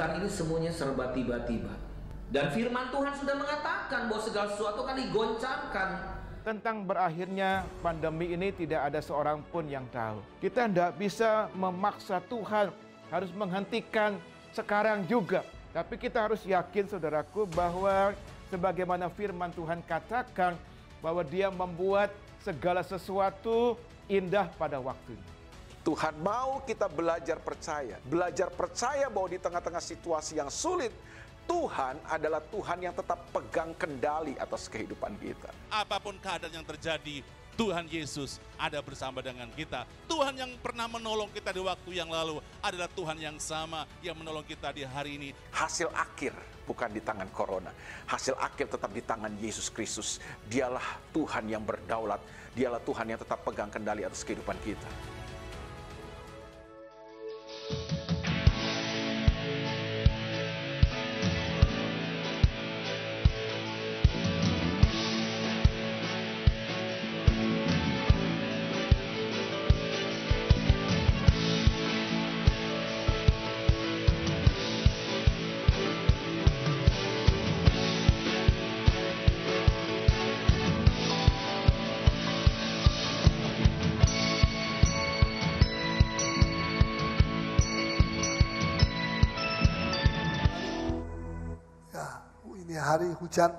kesulitan ini semuanya serba tiba-tiba. Dan firman Tuhan sudah mengatakan bahwa segala sesuatu akan digoncangkan. Tentang berakhirnya pandemi ini tidak ada seorang pun yang tahu. Kita tidak bisa memaksa Tuhan harus menghentikan sekarang juga. Tapi kita harus yakin saudaraku bahwa sebagaimana firman Tuhan katakan bahwa Dia membuat segala sesuatu indah pada waktunya. Tuhan mau kita belajar percaya bahwa di tengah-tengah situasi yang sulit, Tuhan adalah Tuhan yang tetap pegang kendali atas kehidupan kita. Apapun keadaan yang terjadi, Tuhan Yesus ada bersama dengan kita. Tuhan yang pernah menolong kita di waktu yang lalu adalah Tuhan yang sama yang menolong kita di hari ini. Hasil akhir bukan di tangan corona. Hasil akhir tetap di tangan Yesus Kristus. Dialah Tuhan yang berdaulat. Dialah Tuhan yang tetap pegang kendali atas kehidupan kita. Hari hujan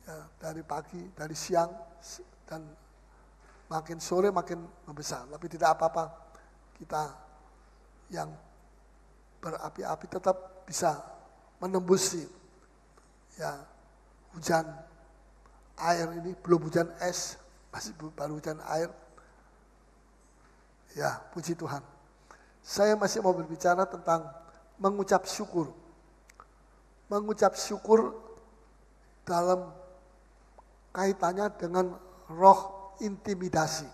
ya, dari pagi, dari siang, dan makin sore makin membesar. Tapi tidak apa-apa, kita yang berapi-api tetap bisa menembusi ya hujan air ini. Belum hujan es, masih baru hujan air. Ya, puji Tuhan. Saya masih mau berbicara tentang mengucap syukur. Mengucap syukur dalam kaitannya dengan roh intimidasi.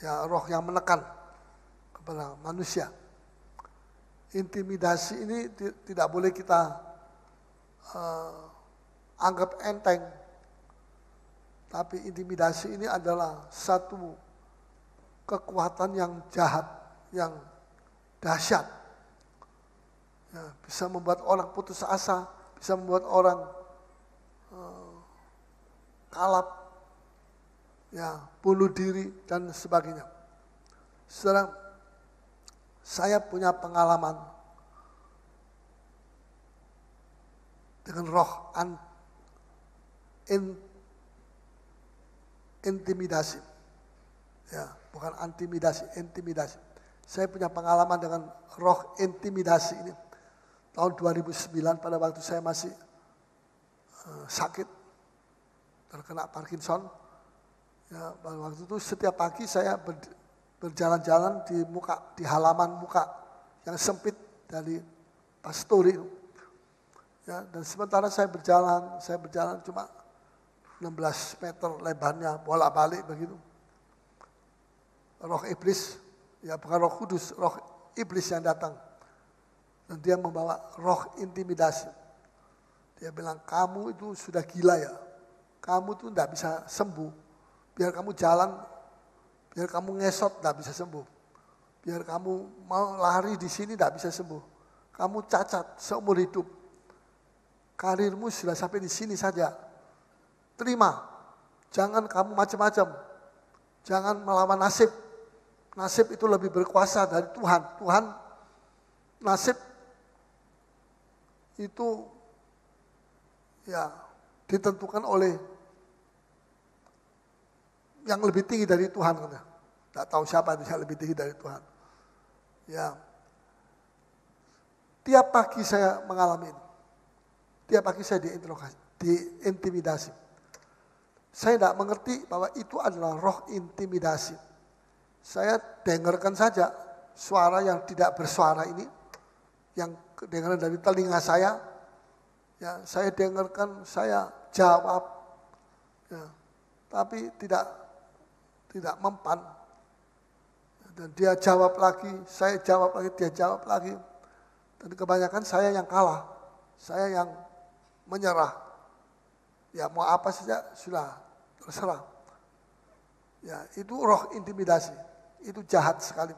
Ya, roh yang menekan kepada manusia. Intimidasi ini tidak boleh kita anggap enteng. Tapi intimidasi ini adalah satu kekuatan yang jahat, yang dahsyat. Ya, bisa membuat orang putus asa, bisa membuat orang kalap, ya, bunuh diri dan sebagainya. Saudara, saya punya pengalaman dengan roh intimidasi. Ya, bukan intimidasi, intimidasi. Saya punya pengalaman dengan roh intimidasi ini. Tahun 2009 pada waktu saya masih sakit, terkena Parkinson. Ya, pada waktu itu setiap pagi saya berjalan-jalan di halaman muka yang sempit dari pastori. Ya, dan sementara saya berjalan cuma 16 meter lebarnya, bolak-balik begitu. Roh iblis, ya bukan roh kudus, roh iblis yang datang. Dan dia membawa roh intimidasi. Dia bilang, kamu itu sudah gila ya. Kamu tuh tidak bisa sembuh. Biar kamu jalan, biar kamu ngesot tidak bisa sembuh. Biar kamu mau lari di sini tidak bisa sembuh. Kamu cacat seumur hidup. Karirmu sudah sampai di sini saja. Terima. Jangan kamu macam-macam. Jangan melawan nasib. Nasib itu lebih berkuasa dari Tuhan. Tuhan, nasib itu ya ditentukan oleh yang lebih tinggi dari Tuhan. Tidak tahu siapa yang lebih tinggi dari Tuhan. Ya, tiap pagi saya mengalami ini. Tiap pagi saya diintimidasi. Saya tidak mengerti bahwa itu adalah roh intimidasi. Saya dengarkan saja suara yang tidak bersuara ini, yang kedengaran dari telinga saya. Ya, saya dengarkan, saya jawab. Ya, tapi tidak mempan. Dan dia jawab lagi, saya jawab lagi, dia jawab lagi. Dan kebanyakan saya yang kalah. Saya yang menyerah. Ya, mau apa saja sudah terserah. Ya, itu roh intimidasi. Itu jahat sekali.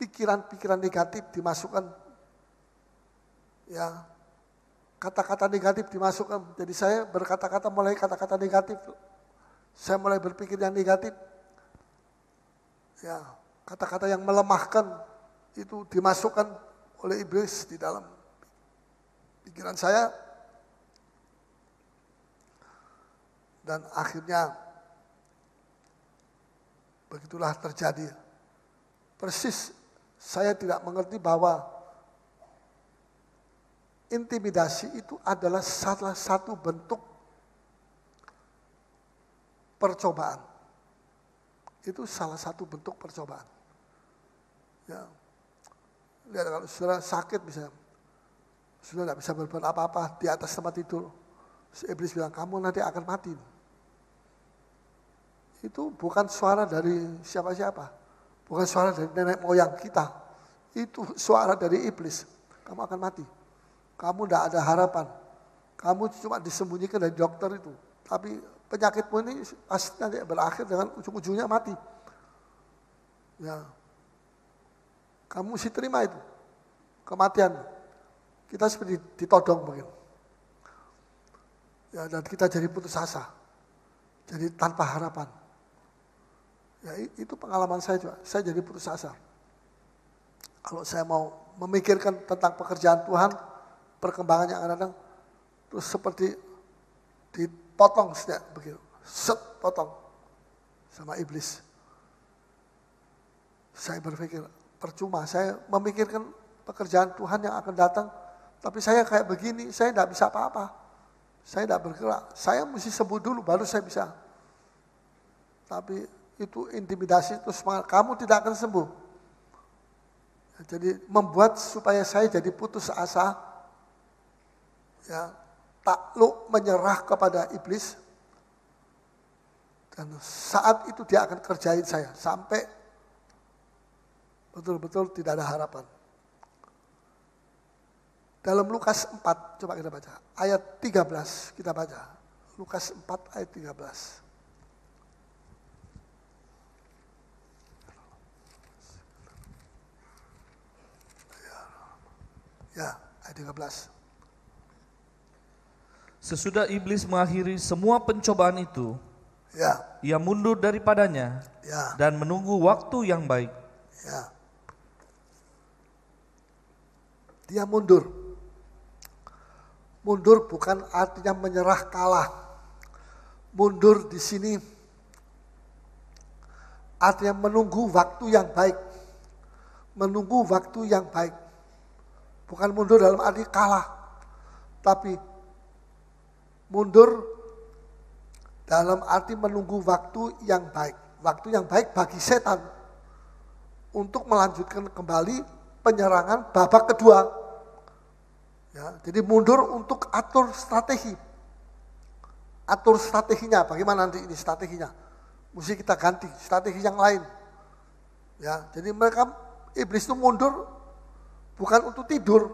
Pikiran-pikiran negatif dimasukkan Ya, kata-kata negatif dimasukkan. Jadi saya berkata-kata mulai kata-kata negatif. Saya mulai berpikir yang negatif. Ya, kata-kata yang melemahkan itu dimasukkan oleh iblis di dalam pikiran saya. Dan akhirnya begitulah terjadi. Persis saya tidak mengerti bahwa intimidasi itu adalah salah satu bentuk percobaan. Itu salah satu bentuk percobaan. Ya. Lihat kalau saudara sakit misalnya, saudara tidak bisa berbuat apa-apa di atas tempat tidur. Iblis bilang, kamu nanti akan mati. Itu bukan suara dari siapa-siapa. Bukan suara dari nenek moyang kita. Itu suara dari iblis. Kamu akan mati. Kamu tidak ada harapan. Kamu cuma disembunyikan dari dokter itu. Tapi penyakitmu ini pasti nanti berakhir dengan ujung-ujungnya mati. Ya. Kamu mesti terima itu. Kematian. Kita seperti ditodong begitu. Ya, dan kita jadi putus asa. Jadi tanpa harapan. Ya, itu pengalaman saya juga. Saya jadi putus asa. Kalau saya mau memikirkan tentang pekerjaan Tuhan, perkembangan yang akan datang, terus seperti dipotong setiap begitu, potong sama iblis. Saya berpikir percuma, saya memikirkan pekerjaan Tuhan yang akan datang, tapi saya kayak begini, saya tidak bisa apa-apa, saya tidak bergerak, saya mesti sembuh dulu baru saya bisa. Tapi itu intimidasi, terus kamu tidak akan sembuh. Jadi membuat supaya saya jadi putus asa. Ya, takluk menyerah kepada iblis, dan saat itu dia akan kerjain saya sampai betul-betul tidak ada harapan. Dalam Lukas 4, coba kita baca ayat 13, kita baca Lukas 4 ayat 13. Ya, ayat 13. Sesudah iblis mengakhiri semua pencobaan itu, Ya, ia mundur daripadanya ya, dan menunggu waktu yang baik. ya. Dia mundur. Mundur bukan artinya menyerah kalah. Mundur di sini artinya menunggu waktu yang baik. Menunggu waktu yang baik. Bukan mundur dalam arti kalah, tapi mundur dalam arti menunggu waktu yang baik. Waktu yang baik bagi setan untuk melanjutkan kembali penyerangan babak kedua. Ya, jadi mundur untuk atur strategi. Atur strateginya, bagaimana nanti ini strateginya. Mesti kita ganti strategi yang lain. Ya, jadi mereka, iblis itu mundur bukan untuk tidur,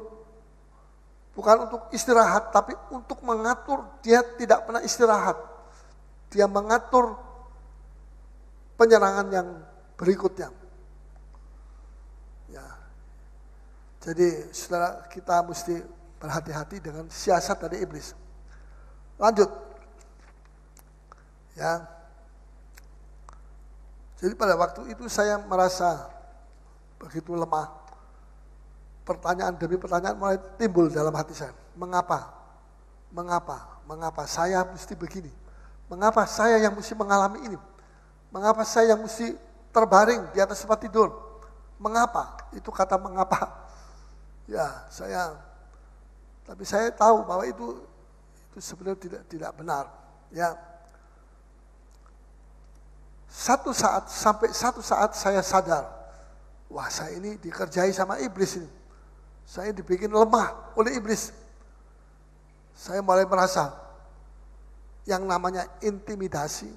bukan untuk istirahat, tapi untuk mengatur. Dia tidak pernah istirahat. Dia mengatur penyerangan yang berikutnya. Ya. Jadi saudara, kita mesti berhati-hati dengan siasat dari iblis. Lanjut. Ya. Jadi pada waktu itu saya merasa begitu lemah. Pertanyaan demi pertanyaan mulai timbul dalam hati saya. Mengapa? Mengapa? Mengapa saya mesti begini? Mengapa saya yang mesti mengalami ini? Mengapa saya yang mesti terbaring di atas tempat tidur? Mengapa? Itu kata mengapa. Ya, tapi saya tahu bahwa itu sebenarnya tidak benar. Ya. Satu saat saya sadar, wah saya ini dikerjai sama iblis ini. Saya dibikin lemah oleh iblis. Saya mulai merasa yang namanya intimidasi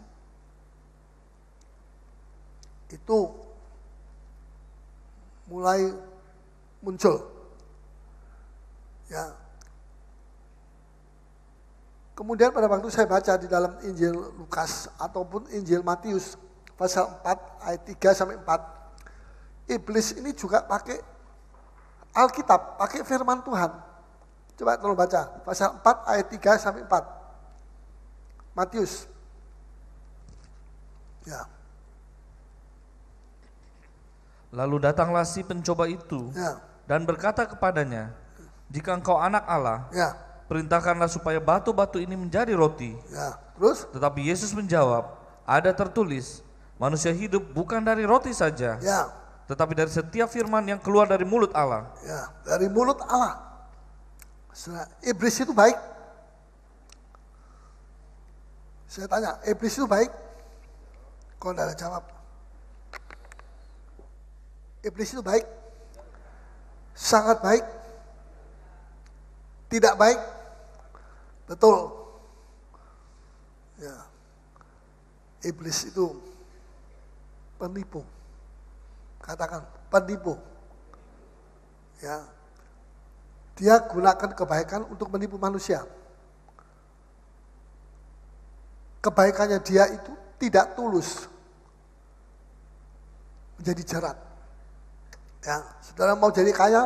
itu mulai muncul. Ya. Kemudian pada waktu saya baca di dalam Injil Lukas ataupun Injil Matius pasal 4 ayat 3 sampai 4, iblis ini juga pakai Alkitab, pakai firman Tuhan. Coba tolong baca, pasal 4 ayat 3 sampai 4. Matius. Ya. Lalu datanglah si pencoba itu dan berkata kepadanya, jika engkau anak Allah, perintahkanlah supaya batu-batu ini menjadi roti. Terus? Tetapi Yesus menjawab, ada tertulis, manusia hidup bukan dari roti saja, tetapi dari setiap firman yang keluar dari mulut Allah. Dari mulut Allah. Iblis itu baik. Saya tanya, iblis itu baik? Kok tidak ada jawab? Iblis itu baik? Sangat baik? Tidak baik? Betul. Ya. Iblis itu penipu. Katakan penipu. Ya. Dia gunakan kebaikan untuk menipu manusia. Kebaikannya dia itu tidak tulus. Menjadi jarat. Ya, saudara mau jadi kaya,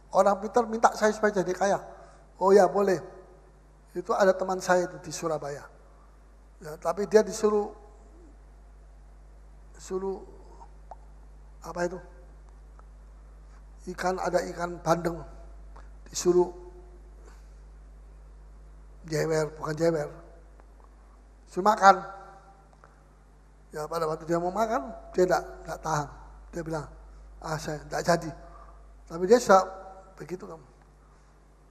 orang pintar minta saya supaya jadi kaya. Oh ya boleh. Itu ada teman saya itu di Surabaya. Ya, tapi dia disuruh apa itu? Ada ikan bandeng. Disuruh bukan jewer. Suruh makan. Ya pada waktu dia mau makan, dia tidak tahan. Dia bilang, saya tidak jadi. Tapi dia sudah begitu kamu.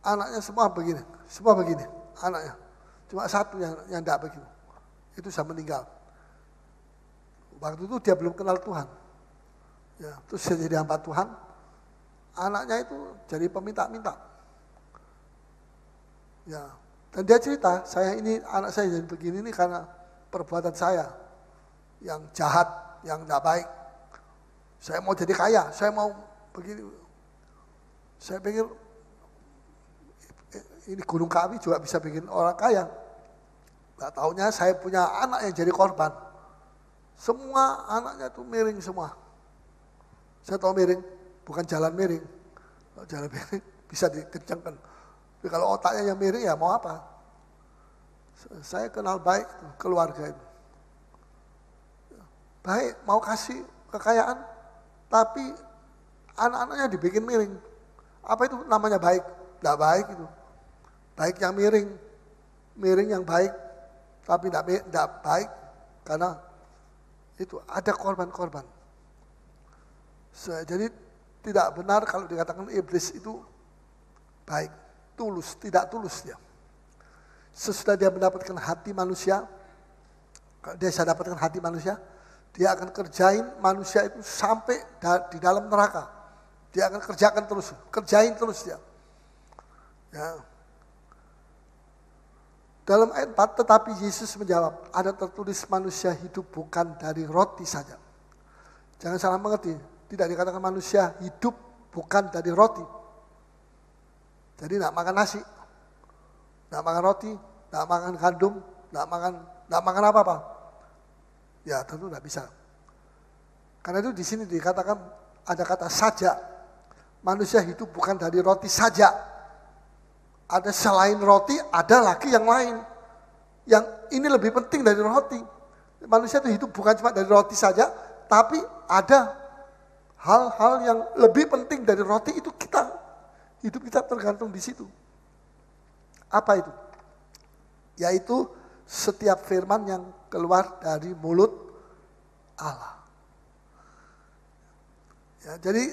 Anaknya semua begini, anaknya. Cuma satu yang tidak begitu. Itu sudah meninggal. Waktu itu dia belum kenal Tuhan. Ya, terus dia jadi hamba Tuhan. Anaknya itu jadi peminta-minta. Ya, dan dia cerita, anak saya jadi begini ini karena perbuatan saya yang jahat, yang tidak baik. Saya mau jadi kaya, saya mau begini. Saya pikir ini Gunung Kawi juga bisa bikin orang kaya. Nggak taunya saya punya anak yang jadi korban. Semua anaknya tuh miring semua. Saya tahu miring, bukan jalan miring. Kalau jalan miring bisa dikencangkan. Tapi kalau otaknya yang miring ya mau apa? Saya kenal baik keluarga itu. Baik, mau kasih kekayaan, tapi anak-anaknya dibikin miring. Apa itu namanya baik? Tidak baik itu. Baik yang miring. Miring yang baik, tapi tidak baik. Karena itu ada korban-korban. Jadi tidak benar kalau dikatakan iblis itu baik. Tulus, tidak tulus dia. Sesudah dia mendapatkan hati manusia, kalau dia sudah dapatkan hati manusia, dia akan kerjain manusia itu sampai di dalam neraka. Dia akan kerjain terus dia. Ya. Dalam ayat 4, tetapi Yesus menjawab, ada tertulis manusia hidup bukan dari roti saja. Jangan salah mengerti, tidak dikatakan manusia hidup bukan dari roti. Jadi tidak makan nasi, tidak makan roti, tidak makan gandum, tidak makan apa-apa. Ya tentu tidak bisa. Karena itu di sini dikatakan ada kata saja. Manusia hidup bukan dari roti saja. Ada selain roti, ada lagi yang lain. Yang ini lebih penting dari roti. Manusia itu hidup bukan cuma dari roti saja, tapi ada hal-hal yang lebih penting dari roti itu hidup kita tergantung di situ. Apa itu? Yaitu setiap firman yang keluar dari mulut Allah. Ya, jadi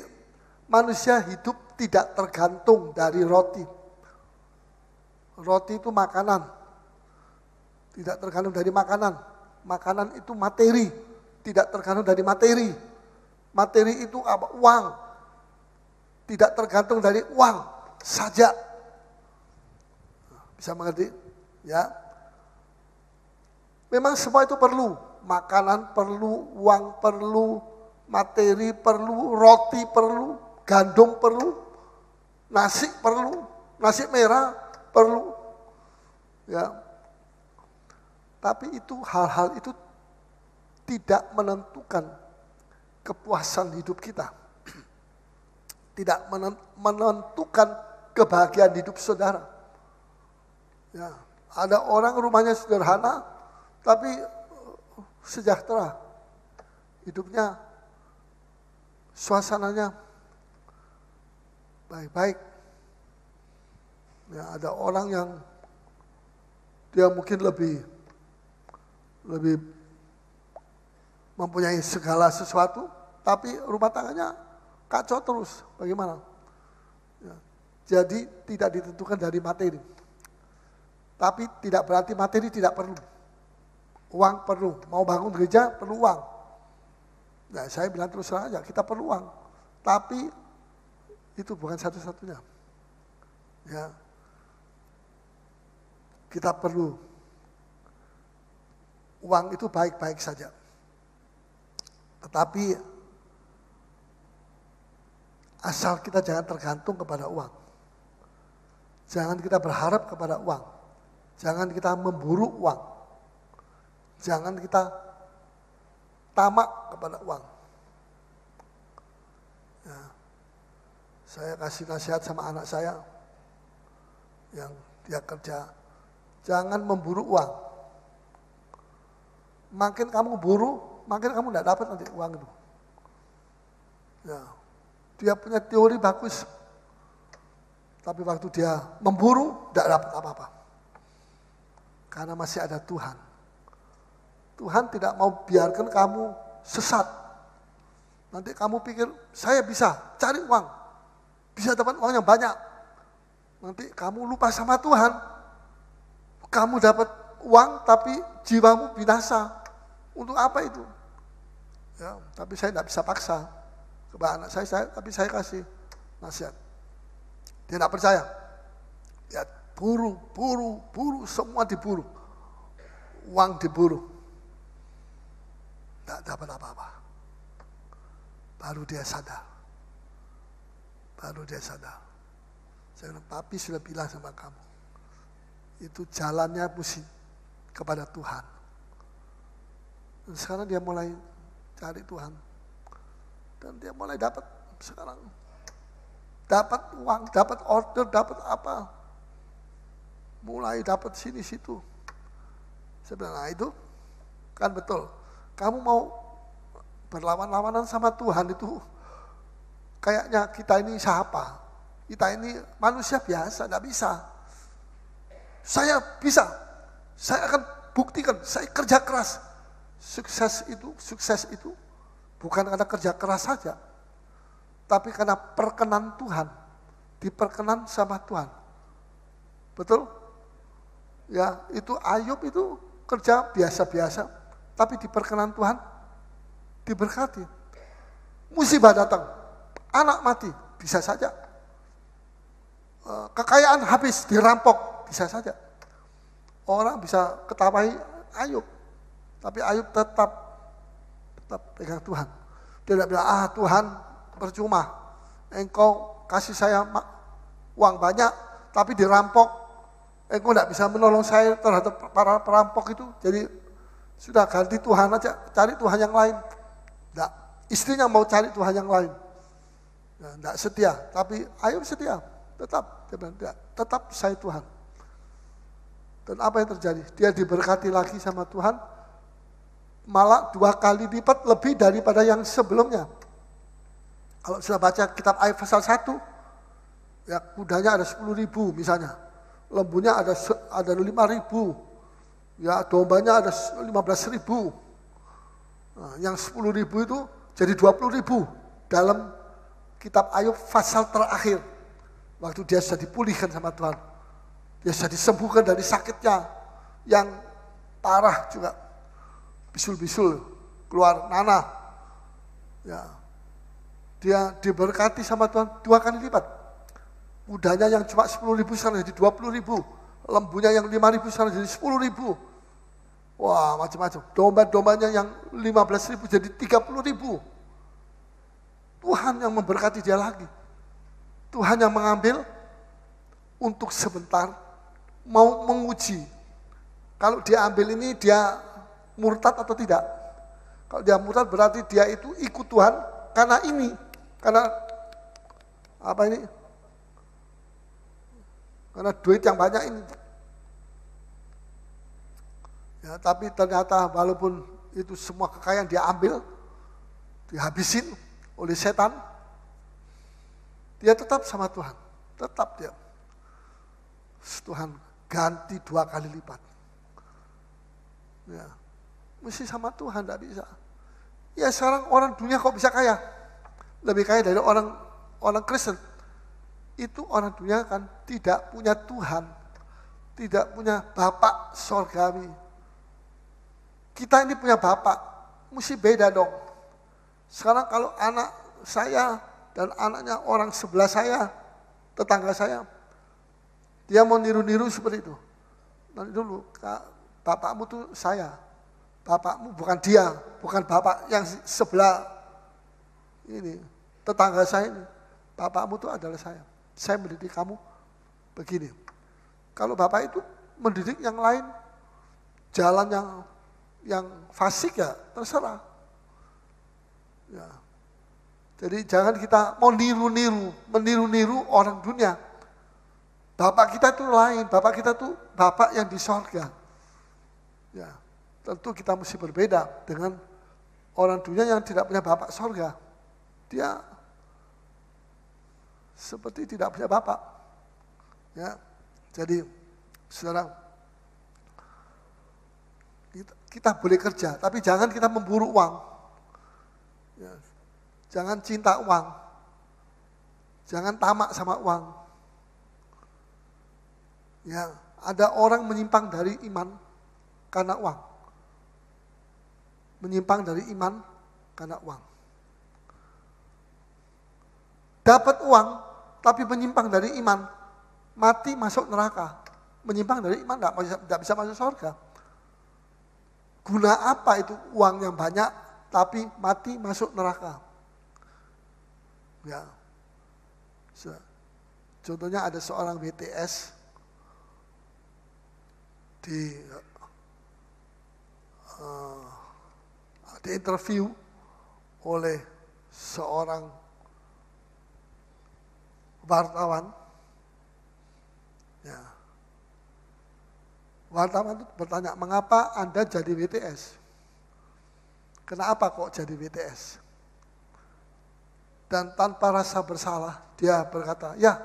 manusia hidup tidak tergantung dari roti. Roti itu makanan. Tidak tergantung dari makanan. Makanan itu materi. Tidak tergantung dari materi. Materi itu apa? Uang. Tidak tergantung dari uang saja. Bisa mengerti? Ya. Memang semua itu perlu. Makanan perlu, uang perlu, materi perlu, roti perlu, gandum perlu, nasi perlu, nasi merah perlu. Ya. Tapi itu hal-hal itu tidak menentukan kepuasan hidup kita. Tidak menentukan kebahagiaan hidup saudara. Ya, ada orang rumahnya sederhana, tapi sejahtera. Hidupnya, suasananya baik-baik. Ya, ada orang yang dia mungkin lebih mempunyai segala sesuatu, tapi rumah tangganya kacau terus. Bagaimana? Ya, jadi tidak ditentukan dari materi. Tapi tidak berarti materi tidak perlu. Uang perlu. Mau bangun gereja perlu uang. Nah, saya bilang terus saja, kita perlu uang. Tapi itu bukan satu-satunya. Ya. Kita perlu uang itu baik-baik saja. Tetapi asal kita jangan tergantung kepada uang. Jangan kita berharap kepada uang. Jangan kita memburu uang. Jangan kita tamak kepada uang. Ya. Saya kasih nasihat sama anak saya yang dia kerja. Jangan memburu uang. Makin kamu buru, makin kamu tidak dapat nanti uang itu. Ya. Dia punya teori bagus. Tapi waktu dia memburu, tidak dapat apa-apa. Karena masih ada Tuhan. Tuhan tidak mau biarkan kamu sesat. Nanti kamu pikir, saya bisa cari uang. Bisa dapat uang yang banyak. Nanti kamu lupa sama Tuhan. Kamu dapat uang tapi jiwamu binasa. Untuk apa itu? Ya, tapi saya tidak bisa paksa kepada anak saya, tapi saya kasih nasihat. Dia tidak percaya. Ya, buru, semua diburu. Uang diburu. Tidak dapat apa-apa. Baru dia sadar. Saya bilang, papi sudah bilang sama kamu. Itu jalannya mesti kepada Tuhan. Dan sekarang dia mulai cari Tuhan. Dan dia mulai dapat sekarang. Dapat uang, dapat order, dapat apa. Mulai dapat sini situ. Saya bilang, nah itu kan betul. Kamu mau berlawan-lawanan sama Tuhan itu kayaknya kita ini siapa? Kita ini manusia biasa, tidak bisa. Saya bisa. Saya akan buktikan, saya kerja keras. Sukses itu bukan karena kerja keras saja. Tapi karena perkenan Tuhan. Diperkenan sama Tuhan. Betul? Ya, itu Ayub itu kerja biasa-biasa. Tapi diperkenan Tuhan, diberkati. Musibah datang, anak mati, bisa saja. Kekayaan habis, dirampok, bisa saja. Orang bisa ketawai Ayub. Tapi Ayub tetap pegang Tuhan. Dia tidak bilang, Tuhan percuma. Engkau kasih saya uang banyak, tapi dirampok. Engkau tidak bisa menolong saya terhadap para perampok itu. Jadi sudah ganti Tuhan aja, cari Tuhan yang lain. Tidak, istrinya mau cari Tuhan yang lain. Nah, tidak setia, tapi Ayub setia. Tetap, dia bilang, tetap saya Tuhan. Dan apa yang terjadi? Dia diberkati lagi sama Tuhan, malah 2 kali lipat lebih daripada yang sebelumnya. Kalau sudah baca kitab Ayub pasal 1, ya kudanya ada 10.000 misalnya, lembunya ada 5.000, ya dombanya ada 15.000. Nah, yang 10.000 itu jadi 20.000 dalam kitab Ayub pasal terakhir. Waktu dia sudah dipulihkan sama Tuhan. Dia sudah disembuhkan dari sakitnya yang parah juga. Bisul-bisul, keluar nanah. Ya. Dia diberkati sama Tuhan 2 kali lipat. Kudanya yang cuma 10.000 sekarang jadi 20.000. Lembunya yang 5.000 sekarang jadi 10.000. Wah, macam-macam. Domba-dombanya yang 15.000 jadi 30.000. Tuhan yang memberkati dia lagi. Tuhan yang mengambil untuk sebentar, mau menguji. Kalau dia ambil ini, dia murtad atau tidak. Kalau dia murtad berarti dia itu ikut Tuhan karena ini. Karena apa ini? Karena duit yang banyak ini. Ya, tapi ternyata walaupun itu semua kekayaan dia ambil, dihabisin oleh setan, dia tetap sama Tuhan. Tetap dia. Tuhan ganti 2 kali lipat. Ya. Mesti sama Tuhan, tidak bisa. Ya sekarang orang dunia kok bisa kaya? Lebih kaya dari orang Kristen. Itu orang dunia kan tidak punya Tuhan. Tidak punya Bapak sorgawi. Kita ini punya Bapak, mesti beda dong. Sekarang kalau anak saya dan anaknya orang sebelah saya, tetangga saya, dia mau niru-niru seperti itu. Nanti dulu, bapakmu tuh saya. Bapakmu bukan dia, bukan bapak yang sebelah ini, tetangga saya ini. Bapakmu tuh adalah saya. Saya mendidik kamu begini. Kalau bapak itu mendidik yang lain, jalan yang fasik ya terserah. Ya. Jadi jangan kita mau meniru-niru orang dunia. Bapak kita itu lain, Bapak kita tuh Bapak yang di sorga. Ya, tentu kita mesti berbeda dengan orang dunia yang tidak punya Bapak sorga. Dia seperti tidak punya Bapak. Ya, jadi saudara, kita boleh kerja, tapi jangan kita memburu uang. Ya, jangan cinta uang. Jangan tamak sama uang. Ya, ada orang menyimpang dari iman karena uang. Menyimpang dari iman karena uang. Dapat uang, tapi menyimpang dari iman, mati masuk neraka. Menyimpang dari iman tidak bisa masuk surga. Guna apa itu uang yang banyak, tapi mati masuk neraka? Ya, contohnya ada seorang BTS di interview oleh seorang wartawan. Ya. Wartawan itu bertanya, mengapa Anda jadi BTS? Kenapa kok jadi BTS? Dan tanpa rasa bersalah, dia berkata, ya,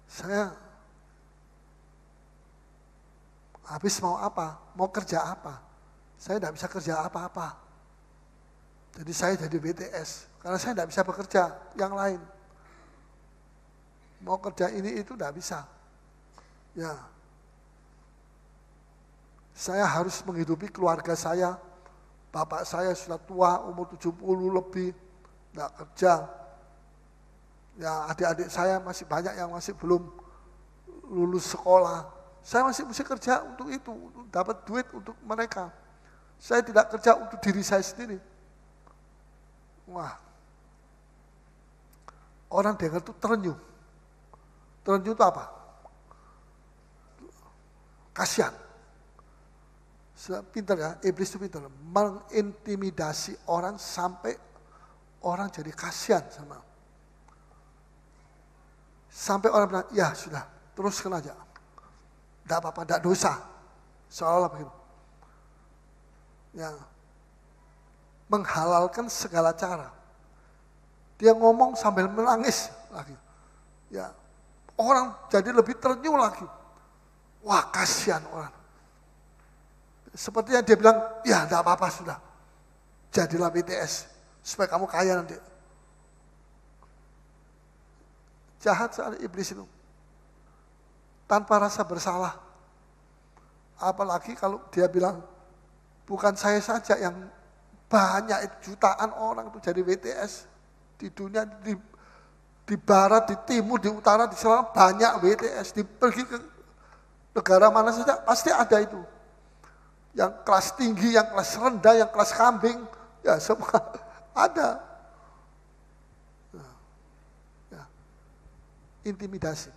saya habis mau apa? Mau kerja apa? Saya tidak bisa kerja apa-apa. Jadi saya jadi BTS, karena saya tidak bisa bekerja yang lain. Mau kerja ini itu tidak bisa. Ya. Saya harus menghidupi keluarga saya. Bapak saya sudah tua, umur 70 lebih, tidak kerja. Ya, adik-adik saya masih banyak yang masih belum lulus sekolah. Saya masih mesti kerja untuk itu, untuk dapat duit untuk mereka. Saya tidak kerja untuk diri saya sendiri. Wah, orang dengar itu terenyuh. Terenyuh itu apa? Kasihan. Pintar ya, iblis itu pintar. Mengintimidasi orang sampai orang jadi kasihan sama. Sampai orang bilang, ya sudah, teruskan aja. Tidak apa-apa, tidak dosa. Seolah-olah begitu. Ya. Menghalalkan segala cara. Dia ngomong sambil menangis lagi. Ya. Orang jadi lebih terenyuh lagi. Wah, kasihan orang. Sepertinya dia bilang, ya tidak apa-apa sudah. Jadilah BTS, supaya kamu kaya nanti. Jahat sekali iblis itu. Tanpa rasa bersalah. Apalagi kalau dia bilang, bukan saya saja yang banyak jutaan orang itu jadi BTS. Di dunia, di barat, di timur, di utara, di selatan banyak BTS. Pergi ke negara mana saja pasti ada itu. Yang kelas tinggi, yang kelas rendah, yang kelas kambing, ya semua ada. Ya. Intimidasi.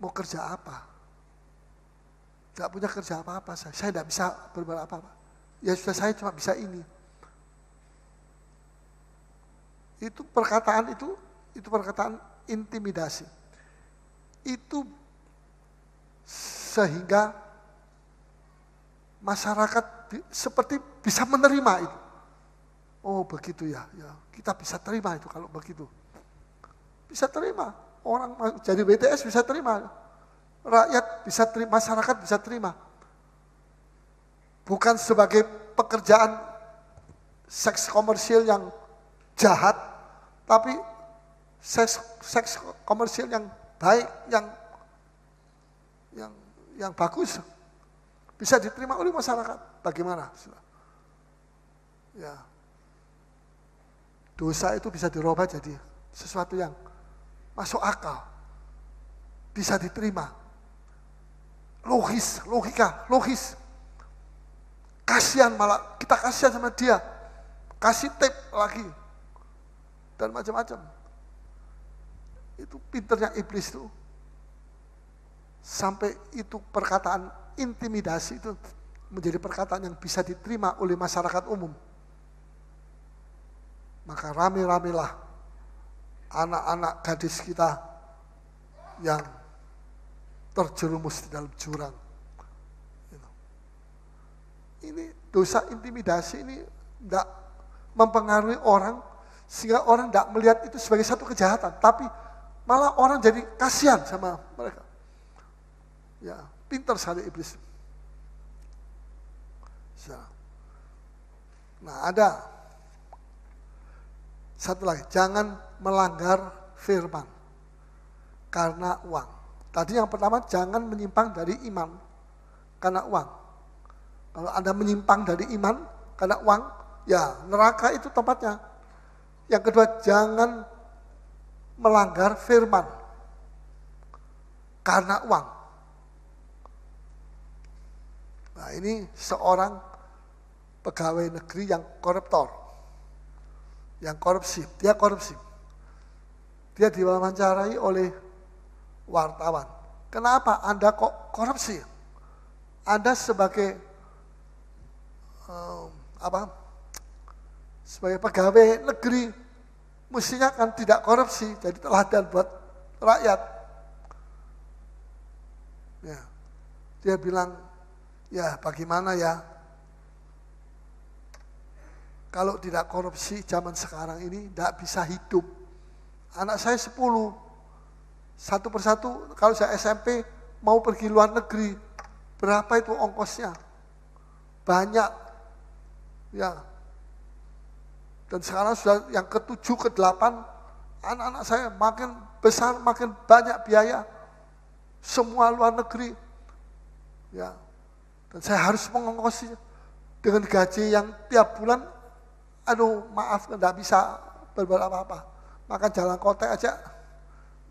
Mau kerja apa? Tidak punya kerja apa-apa saya tidak bisa berbuat apa-apa. Ya sudah, saya cuma bisa ini. Itu perkataan intimidasi. itu sehingga masyarakat seperti bisa menerima itu. Oh begitu ya, kita bisa terima itu kalau begitu. Bisa terima, orang jadi BTS bisa terima, rakyat bisa terima, masyarakat bisa terima. Bukan sebagai pekerjaan seks komersil yang jahat, tapi seks komersil yang baik, yang bagus, bisa diterima oleh masyarakat. Bagaimana? Ya, dosa itu bisa dirubah jadi sesuatu yang masuk akal, bisa diterima, logis, logika, logis. Kasihan malah, kita kasihan sama dia, kasih tip lagi, dan macam-macam. Itu pinternya iblis itu. Sampai itu perkataan intimidasi itu menjadi perkataan yang bisa diterima oleh masyarakat umum. Maka rame-ramelah anak-anak gadis kita yang terjerumus di dalam jurang. Ini dosa intimidasi ini tidak mempengaruhi orang, sehingga orang tidak melihat itu sebagai satu kejahatan, tapi malah orang jadi kasihan sama mereka. Ya, pintar sekali iblis. Nah, ada satu lagi, jangan melanggar firman karena uang. Tadi yang pertama, jangan menyimpang dari iman karena uang. Kalau Anda menyimpang dari iman karena uang, ya neraka itu tempatnya. Yang kedua, jangan melanggar firman karena uang. Nah, ini seorang pegawai negeri yang koruptor, yang korupsi, dia korupsi. Dia diwawancarai oleh wartawan. Kenapa Anda kok korupsi? Anda sebagai sebagai pegawai negeri mestinya kan tidak korupsi, jadi teladan buat rakyat. Ya. Dia bilang, ya bagaimana ya, kalau tidak korupsi zaman sekarang ini tidak bisa hidup. Anak saya 10, satu persatu kalau saya SMP mau pergi luar negeri, berapa itu ongkosnya? Banyak. Ya, dan sekarang sudah yang ke-7, ke-8, anak-anak saya makin besar, makin banyak biaya, semua luar negeri. Ya, dan saya harus mengongkosi dengan gaji yang tiap bulan, aduh maaf, tidak bisa berbuat apa-apa. Makan jalan kota aja,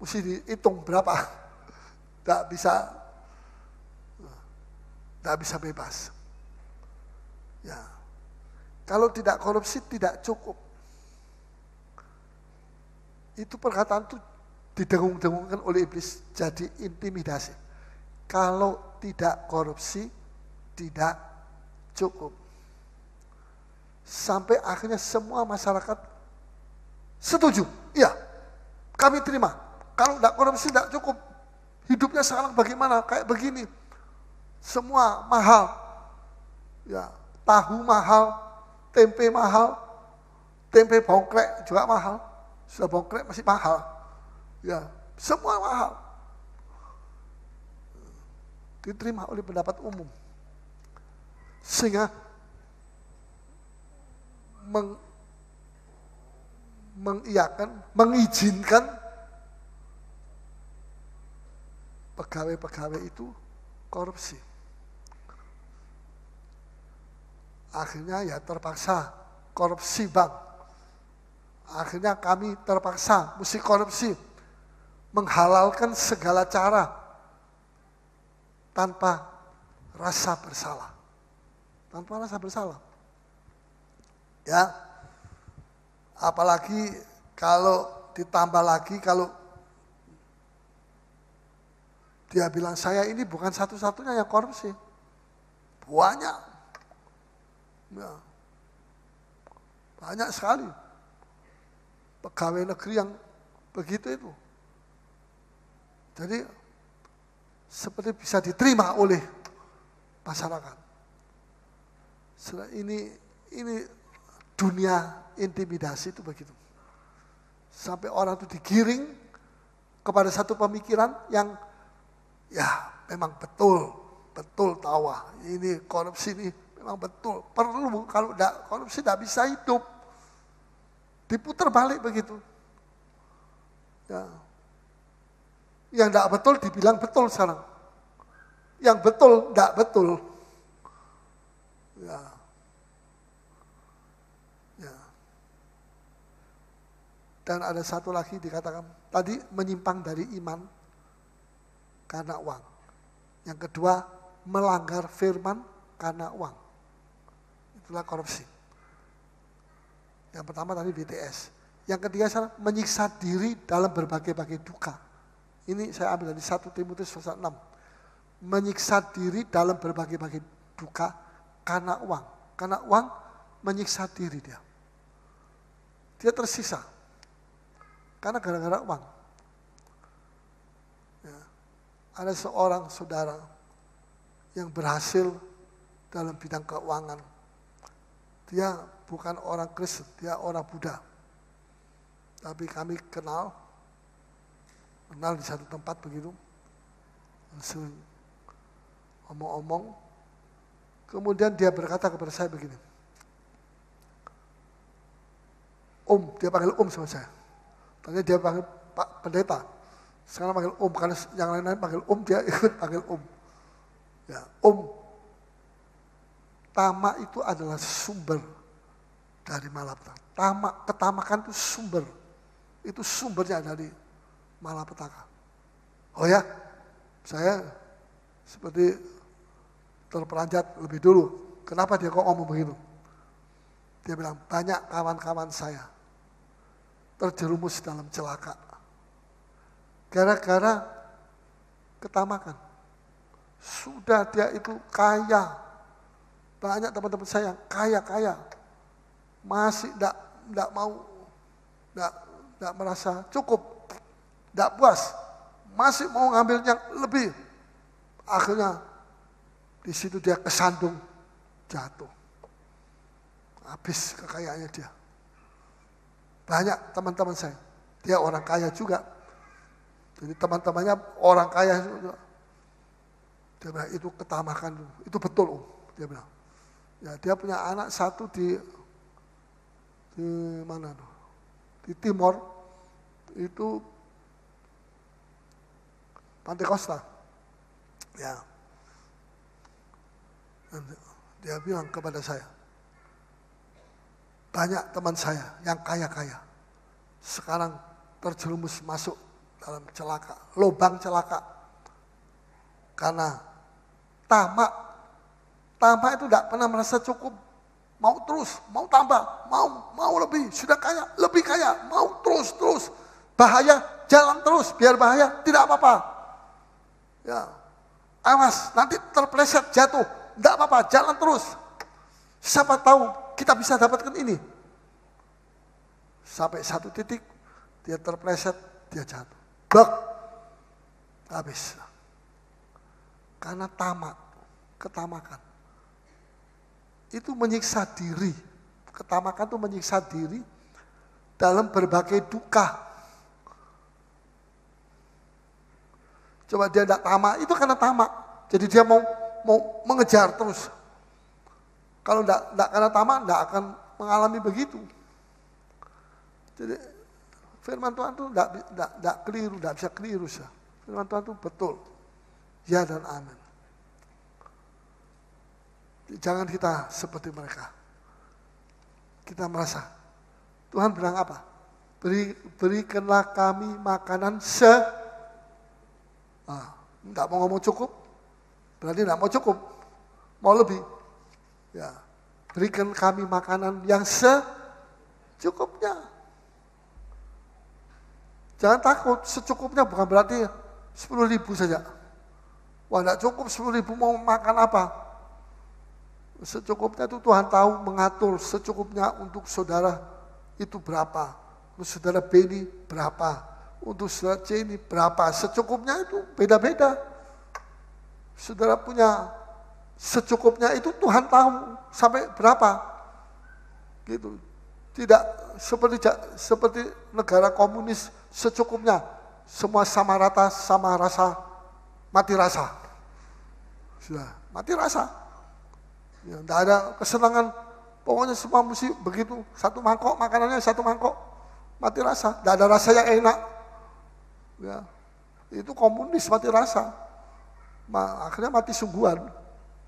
mesti dihitung berapa, tidak bisa bebas. Ya. Kalau tidak korupsi tidak cukup. Itu perkataan itu didengung-dengungkan oleh iblis jadi intimidasi. Kalau tidak korupsi tidak cukup. Sampai akhirnya semua masyarakat setuju. Iya, kami terima. Kalau tidak korupsi tidak cukup. Hidupnya sekarang bagaimana? Kayak begini. Semua mahal. Ya, tahu mahal. Tempe mahal, tempe bongkrek juga mahal, sudah bongkrek masih mahal, ya semua mahal. Diterima oleh pendapat umum, sehingga mengizinkan pegawai-pegawai itu korupsi. Akhirnya ya terpaksa korupsi bank. Akhirnya kami terpaksa mesti korupsi. Menghalalkan segala cara tanpa rasa bersalah. Tanpa rasa bersalah. Ya, apalagi kalau ditambah lagi kalau dia bilang saya ini bukan satu-satunya yang korupsi. Banyak. Ya, banyak sekali pegawai negeri yang begitu itu. Jadi seperti bisa diterima oleh masyarakat. Ini dunia intimidasi itu begitu. Sampai orang itu digiring kepada satu pemikiran yang ya memang betul tawa. Ini korupsi ini memang betul. Perlu, kalau tidak korupsi tidak bisa hidup. Diputar balik begitu. Ya. Yang tidak betul dibilang betul sekarang. Yang betul tidak betul. Ya. Dan ada satu lagi dikatakan, tadi menyimpang dari iman karena uang. Yang kedua, melanggar firman karena uang. Itulah korupsi. Yang pertama tadi BTS. Yang ketiga, menyiksa diri dalam berbagai-bagai duka. Ini saya ambil dari 1 Timotius pasal 6. Menyiksa diri dalam berbagai-bagai duka karena uang. Karena uang menyiksa diri dia. Dia tersisa. Karena gara-gara uang. Ya. Ada seorang saudara yang berhasil dalam bidang keuangan. Dia bukan orang Kristen, dia orang Buddha. Tapi kami kenal di satu tempat begitu. Sering omong-omong. Kemudian dia berkata kepada saya begini. Dia panggil sama saya. Tadinya dia panggil Pak Pendeta. Sekarang panggil karena yang lain-lain panggil dia ikut panggil Ya, tamak itu adalah sumber dari malapetaka. Ketamakan itu sumber. Itu sumbernya dari malapetaka. Oh ya, saya seperti terperanjat lebih dulu. Kenapa dia kok ngomong begitu? Dia bilang, banyak kawan-kawan saya terjerumus dalam celaka. Gara-gara ketamakan. Sudah dia itu kaya. Banyak teman-teman saya yang kaya-kaya. Masih tidak merasa cukup. Tidak puas. Masih mau ngambil yang lebih. Akhirnya di situ dia kesandung, jatuh. Habis kekayaannya dia. Banyak teman-teman saya, dia orang kaya juga. Jadi teman-temannya orang kaya juga. Dia bilang itu ketamakan, itu betul dia bilang. Ya dia punya anak satu di mana tuh? Di Timor, itu Pantai Costa. Ya. Dan dia bilang kepada saya, banyak teman saya yang kaya-kaya sekarang terjerumus masuk dalam celaka, lubang celaka. Karena tamak itu tidak pernah merasa cukup. Mau terus, mau tambah, mau lebih, sudah kaya, lebih kaya, mau terus. Bahaya, jalan terus, biar bahaya, tidak apa-apa. Ya, awas, nanti terpleset jatuh, tidak apa-apa, jalan terus. Siapa tahu kita bisa dapatkan ini. Sampai satu titik, dia terpleset, dia jatuh. Blok, habis. Karena ketamakan. Itu menyiksa diri. Ketamakan itu menyiksa diri dalam berbagai duka. Coba dia tidak tamak, itu karena tamak. Jadi dia mau mengejar terus. Kalau tidak karena tamak, tidak akan mengalami begitu. Jadi firman Tuhan itu tidak keliru, tidak bisa keliru. Firman Tuhan itu betul. Ya dan amin. Jangan kita seperti mereka. Kita merasa, Tuhan bilang apa? Berikanlah kami makanan tidak mau ngomong cukup, berarti tidak mau cukup, mau lebih. Ya, berikan kami makanan yang secukupnya. Jangan takut, secukupnya bukan berarti 10.000 saja. Wah, tidak cukup 10.000 mau makan apa? Secukupnya itu Tuhan tahu mengatur secukupnya untuk saudara itu berapa. Untuk saudara B ini berapa. Untuk saudara C ini berapa. Secukupnya itu beda-beda. saudara punya secukupnya itu Tuhan tahu sampai berapa. Gitu. Tidak seperti negara komunis secukupnya. Semua sama rata, sama rasa, mati rasa. Sudah, mati rasa. Ya, tidak ada kesenangan. Pokoknya semua mesti begitu. Satu mangkok, makanannya satu mangkok. Mati rasa. Tidak ada rasa yang enak. Ya, itu komunis mati rasa. Akhirnya mati sungguhan.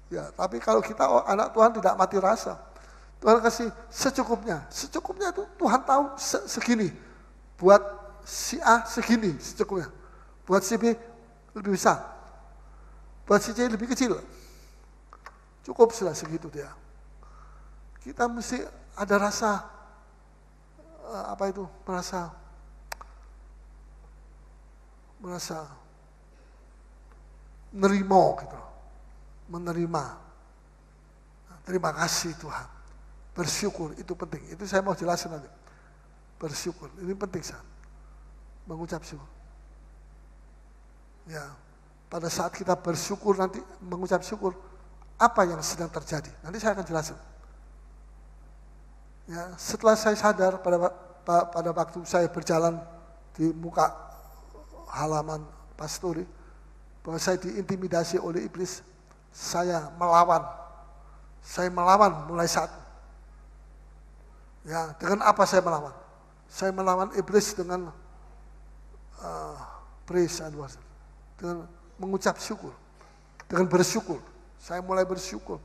Ya, tapi kalau kita anak Tuhan tidak mati rasa. Tuhan kasih secukupnya. Secukupnya itu Tuhan tahu segini. Buat si A segini secukupnya. Buat si B lebih besar. Buat si C lebih kecil. Cukup sudah segitu dia. Kita mesti ada rasa merasa nerimo gitu. Menerima. Terima kasih Tuhan. Bersyukur itu penting. Itu saya mau jelasin nanti. Bersyukur ini penting San. Mengucap syukur. Ya, pada saat kita bersyukur nanti mengucap syukur, apa yang sedang terjadi? Nanti saya akan jelasin. Ya, setelah saya sadar pada waktu saya berjalan di muka halaman Pastori, bahwa saya diintimidasi oleh iblis. Saya melawan mulai saat. Ya, dengan apa saya melawan? Saya melawan iblis dengan praise and worship, dengan mengucap syukur, dengan bersyukur. Saya mulai bersyukur,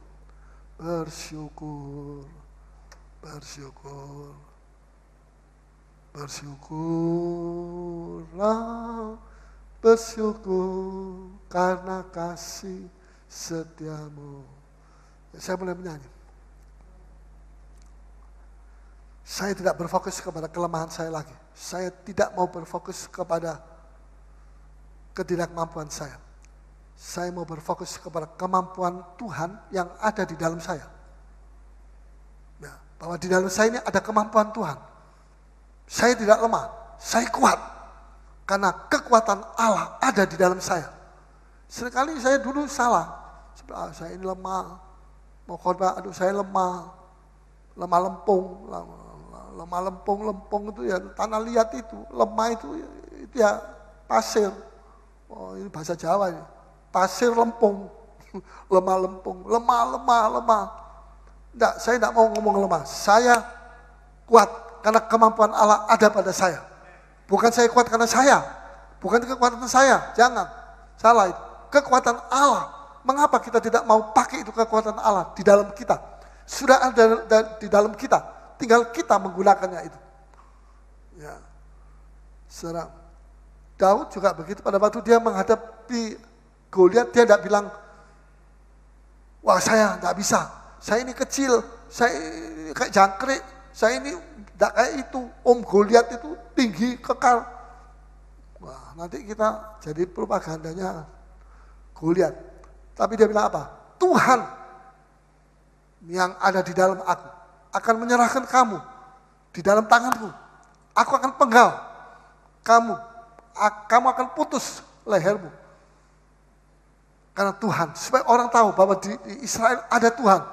bersyukurlah, bersyukur karena kasih setiamu. Saya mulai menyanyi. Saya tidak berfokus kepada kelemahan saya lagi. Saya tidak mau berfokus kepada ketidakmampuan saya. Saya mau berfokus kepada kemampuan Tuhan yang ada di dalam saya. Nah, bahwa di dalam saya ini ada kemampuan Tuhan. Saya tidak lemah, saya kuat. Karena kekuatan Allah ada di dalam saya. Seringkali saya dulu salah. Saya ini lemah, mau khotbah, aduh saya lemah lempung itu ya tanah liat itu, lemah itu ya pasir. Oh ini bahasa Jawa ini, pasir lempung, lemah. Enggak, saya tidak mau ngomong lemah, saya kuat karena kemampuan Allah ada pada saya. Bukan saya kuat karena saya, bukan kekuatan saya, jangan, salah itu. Kekuatan Allah. Mengapa kita tidak mau pakai itu kekuatan Allah di dalam kita? Sudah ada di dalam kita, tinggal kita menggunakannya itu. Ya. Saudara, Daud juga begitu pada waktu dia menghadapi Goliat, dia tidak bilang, wah saya tidak bisa, saya ini kecil, saya kayak jangkrik, saya ini tidak kayak itu, Goliat itu tinggi, kekal. Wah nanti kita jadi propagandanya Goliat. Tapi dia bilang apa? Tuhan yang ada di dalam aku akan menyerahkan kamu di dalam tanganku. Aku akan penggal kamu. Kamu akan putus lehermu. Karena Tuhan, supaya orang tahu bahwa di Israel ada Tuhan.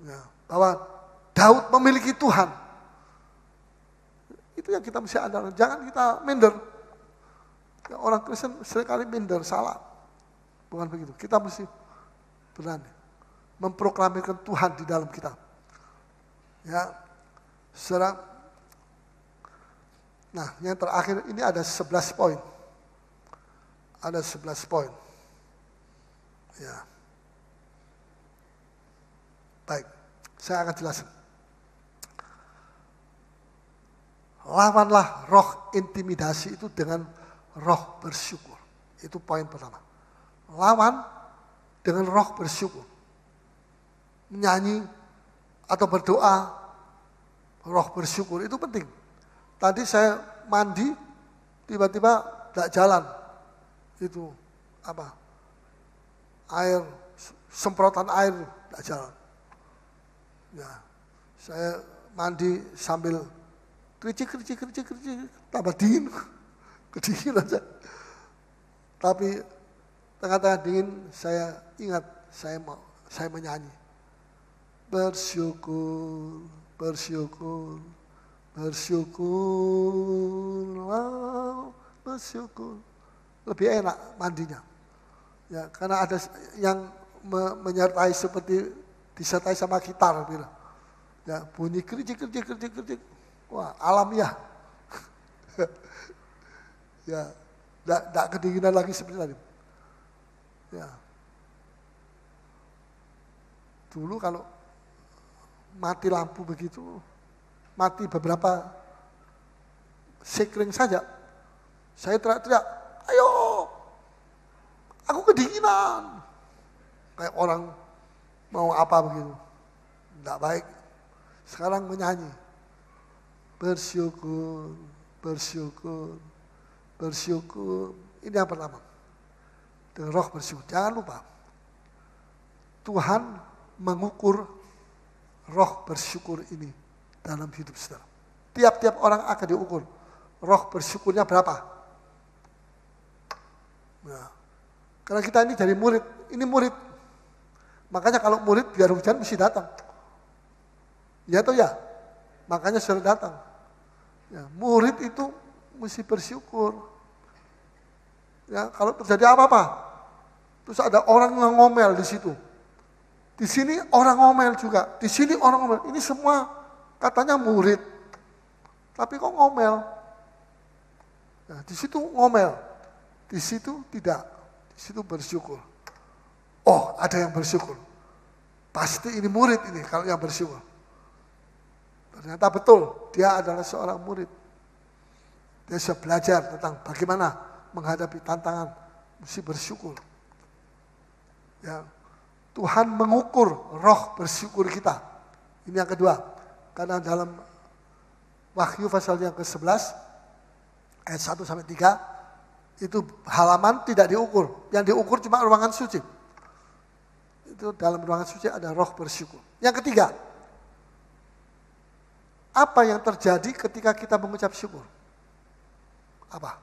Ya, bahwa Daud memiliki Tuhan. Itu yang kita mesti andalkan. Jangan kita minder. Ya, orang Kristen seringkali minder, salah. Bukan begitu. Kita mesti berani memproklamirkan Tuhan di dalam kita. Ya, saudara. Nah, yang terakhir ini ada 11 poin. Ada 11 poin. Ya. Baik, saya akan jelasin. Lawanlah roh intimidasi itu dengan roh bersyukur. Itu poin pertama. Lawan dengan roh bersyukur. Menyanyi atau berdoa, roh bersyukur itu penting. Tadi saya mandi, tiba-tiba tidak jalan. Itu apa? Air, semprotan air tidak jalan. Ya, saya mandi sambil kericik, tambah dingin, kedinginan aja. Tapi tengah-tengah dingin saya ingat saya menyanyi. Bersyukur, bersyukur, bersyukurlah, bersyukur. Lebih enak mandinya. Ya, karena ada yang menyertai seperti disertai sama gitar gitu. Ya, bunyi kerjik. Wah, alamiah. Ya, enggak kedinginan lagi seperti tadi. Ya. Dulu kalau mati lampu begitu, mati beberapa sekring saja, saya teriak-teriak, ayo, aku kedinginan. Kayak orang mau apa begitu. Tidak baik. Sekarang menyanyi. Bersyukur, bersyukur, bersyukur. Ini yang pertama. Dengan roh bersyukur. Jangan lupa. Tuhan mengukur roh bersyukur ini dalam hidup saudara. Tiap-tiap orang akan diukur. Roh bersyukurnya berapa? Nah, karena kita ini dari murid. Ini murid. Makanya kalau murid biar hujan mesti datang. Ya atau ya? Makanya sudah datang. Ya, murid itu mesti bersyukur. Ya, kalau terjadi apa-apa, terus ada orang yang ngomel di situ. Di sini orang ngomel juga, di sini orang ngomel. Ini semua katanya murid, tapi kok ngomel? Ya, di situ ngomel, di situ tidak, di situ bersyukur. Oh, ada yang bersyukur. Pasti ini murid ini kalau yang bersyukur. Ternyata betul, dia adalah seorang murid. Dia sudah belajar tentang bagaimana menghadapi tantangan, mesti bersyukur. Ya, Tuhan mengukur roh bersyukur kita. Ini yang kedua. Karena dalam Wahyu pasal yang ke-11, ayat 1-3, itu halaman tidak diukur. Yang diukur cuma ruangan suci. Itu dalam ruangan suci ada roh bersyukur. Yang ketiga, apa yang terjadi ketika kita mengucap syukur? Apa?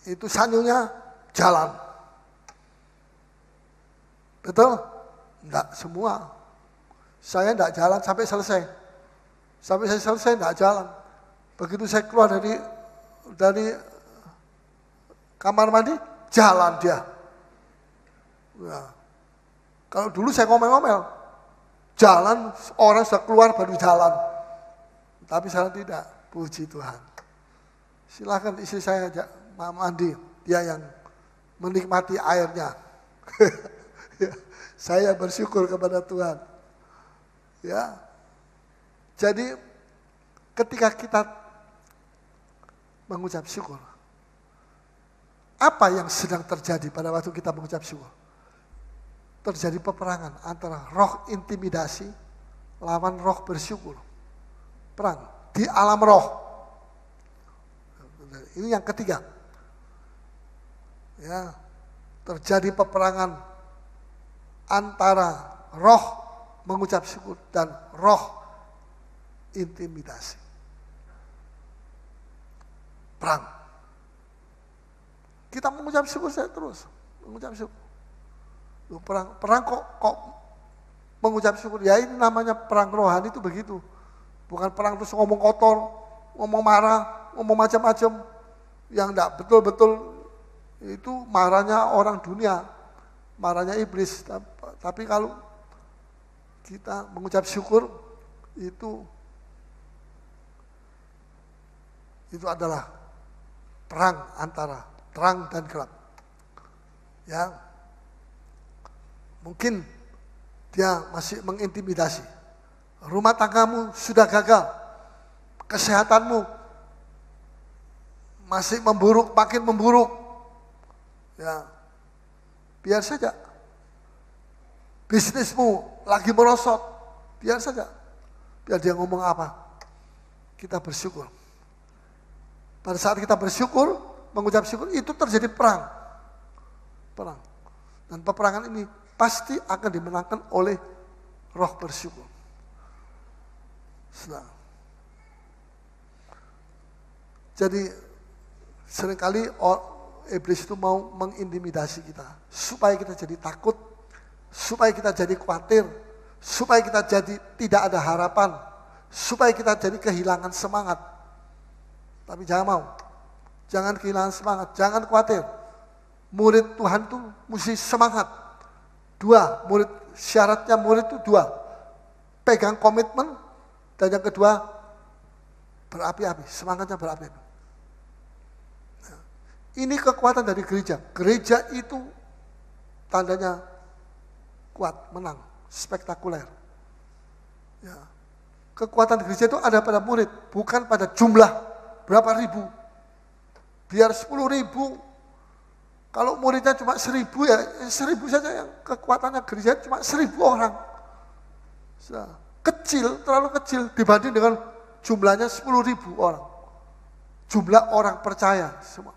Itu sanjungnya jalan. Betul? Enggak semua. Saya enggak jalan sampai selesai. Sampai saya selesai enggak jalan. Begitu saya keluar dari kamar mandi, jalan dia. Nah, kalau dulu saya ngomel-ngomel, jalan orang sudah keluar baru jalan. Tapi sekarang tidak, puji Tuhan. Silakan istri saya ajak mandi, dia yang menikmati airnya. Saya bersyukur kepada Tuhan. Ya, jadi ketika kita mengucap syukur, apa yang sedang terjadi pada waktu kita mengucap syukur? Terjadi peperangan antara roh intimidasi lawan roh bersyukur. Perang di alam roh. Ini yang ketiga. Ya, terjadi peperangan antara roh mengucap syukur dan roh intimidasi. Perang. Kita mengucap syukur saya terus, mengucap syukur. Loh, perang kok mengucap syukur? Ya ini namanya perang rohani itu begitu. Bukan perang terus ngomong kotor, ngomong marah, ngomong macam-macam. Yang enggak betul-betul itu marahnya orang dunia, marahnya iblis. Tapi kalau kita mengucap syukur, itu adalah perang antara terang dan gelap. Ya, mungkin dia masih mengintimidasi. Rumah tanggamu sudah gagal. Kesehatanmu masih memburuk, makin memburuk. Ya, biar saja. Bisnismu lagi merosot, biar saja. Biar dia ngomong apa, kita bersyukur. Pada saat kita bersyukur, mengucap syukur, itu terjadi perang. Perang. Dan peperangan ini pasti akan dimenangkan oleh roh bersyukur. Nah, Jadi seringkali iblis itu mau mengintimidasi kita. Supaya kita jadi takut, supaya kita jadi khawatir, supaya kita jadi tidak ada harapan, supaya kita jadi kehilangan semangat. Tapi jangan mau, jangan kehilangan semangat, jangan khawatir. Murid Tuhan itu mesti semangat. Syaratnya murid itu 2. Pegang komitmen, dan yang kedua berapi-api, semangatnya berapi-api. Nah, ini kekuatan dari gereja. Gereja itu tandanya kuat, menang, spektakuler. Ya. Kekuatan gereja itu ada pada murid, bukan pada jumlah berapa ribu. Biar 10.000, kalau muridnya cuma 1.000 ya 1.000 saja, yang kekuatannya gereja cuma 1.000 orang. Kecil, terlalu kecil dibanding dengan jumlahnya 10.000 orang. Jumlah orang percaya semua.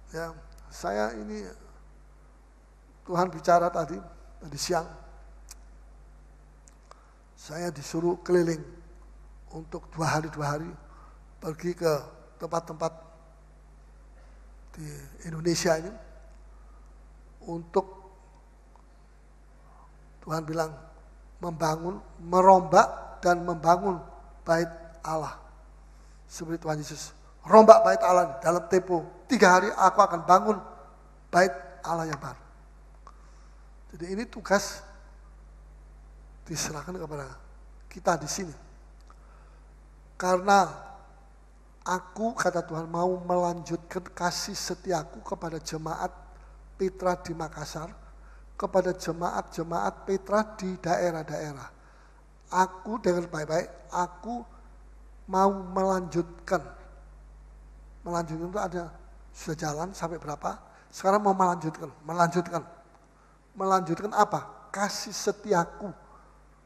Ya, saya ini Tuhan bicara tadi siang. Saya disuruh keliling untuk 2 hari pergi ke tempat-tempat di Indonesia ini untuk Tuhan bilang membangun, merombak dan membangun bait Allah. Seperti Tuhan Yesus, rombak bait Allah dalam tempo 3 hari aku akan bangun bait Allah yang baru. Jadi ini tugas diserahkan kepada kita di sini. Karena aku, kata Tuhan, mau melanjutkan kasih setiaku kepada jemaat Petra di Makassar, kepada jemaat-jemaat Petra di daerah-daerah. Aku dengan baik-baik, aku mau melanjutkan. Melanjutkan itu ada, sudah jalan sampai berapa, sekarang mau melanjutkan. Melanjutkan apa? Kasih setiaku.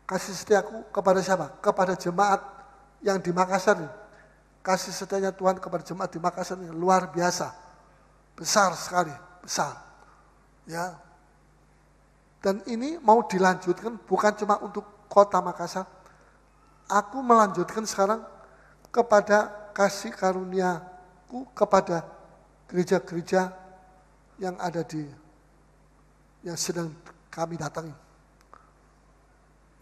Kasih setiaku kepada siapa? Kepada jemaat yang di Makassar ini. Kasih setianya Tuhan kepada jemaat di Makassar ini luar biasa. Besar sekali, besar. Ya. Dan ini mau dilanjutkan bukan cuma untuk kota Makassar. Aku melanjutkan sekarang kepada kasih karuniaku kepada gereja-gereja yang ada yang sedang kami datangi.